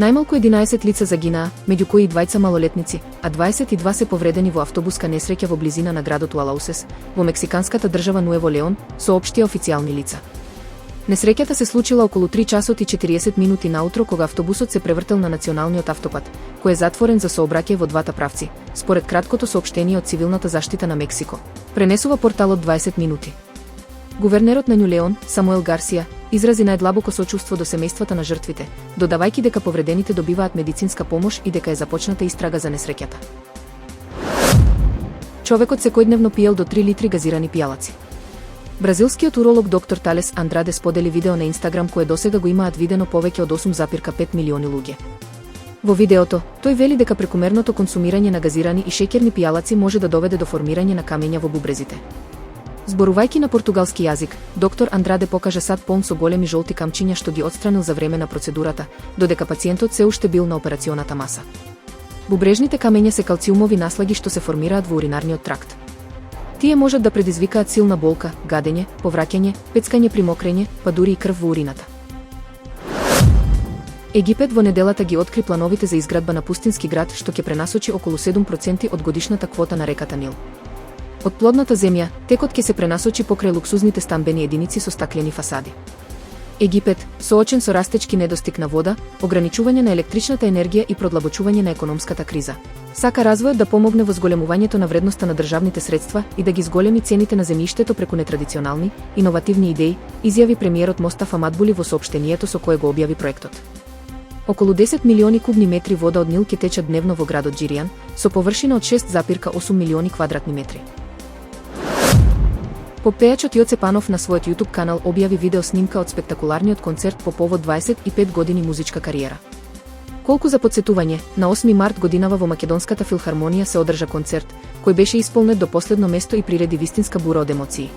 Најмалку 11 лица загинаа, меѓу кои и двајца малолетници, а 22 се повредени во автобуска несреќа во близина на градот Уалаусес, во мексиканската држава Нуево Леон, соопштија официјални лица. Несреќата се случила околу 3 часот и 40 минути наутро кога автобусот се превртел на националниот автопат, кој е затворен за сообраќај во двата правци, според краткото соопштение од цивилната заштита на Мексико, пренесува порталот 20 минути. Гувернерот на Њу Леон, Самуел Гарсија, изрази најдлабоко сочувство до семејствата на жртвите, додавајќи дека повредените добиваат медицинска помош и дека е започната истрага за несреќата. Човекот секојдневно пиел до 3 литри газирани пијалаци. Бразилскиот уролог доктор Талес Андраде сподели видео на Инстаграм кое досега го имаат видено повеќе од 8,5 милиони луѓе. Во видеото, тој вели дека прекумерното консумирање на газирани и шеќерни пијалаци може да доведе до формирање на камења во бубрезите. Зборувајќи на португалски јазик, доктор Андраде покажа сад полн со големи жолти камчиња што ги отстранил за време на процедурата, додека пациентот се уште бил на операционата маса. Бубрежните камења се калциумови наслаги што се формираат во уринарниот тракт. Тие можат да предизвикаат силна болка, гадење, повраќање, пецкање при мокрење, па дури и крв во урината. Египет во неделата ги откри плановите за изградба на пустински град што ќе пренасочи околу 7% од годишната квота на реката Нил. Од плодната земја, текот ќе се пренасочи покрај луксузните стамбени единици со стаклени фасади. Египет, соочен со растечки недостиг на вода, ограничување на електричната енергија и продлабочување на економската криза, сака развојот да помогне во зголемувањето на вредноста на државните средства и да ги зголеми цените на земјиштето преку нетрадиционални, иновативни идеи, изјави премиерот Мостафа Мадбули во соопштението со кое го објави проектот. Околу 10 милиони кубни метри вода од Нил ќе течат дневно во градот Џиријан, со површина од 6,8 милиони квадратни метри. Поп-пејачот Јоце Панов на својот YouTube канал објави видео снимка од спектакуларниот концерт по повод 25 години музичка кариера. Колку за потсетување, на 8 март годинава во Македонската филхармонија се одржа концерт, кој беше исполнет до последно место и приреди вистинска бура од емоции.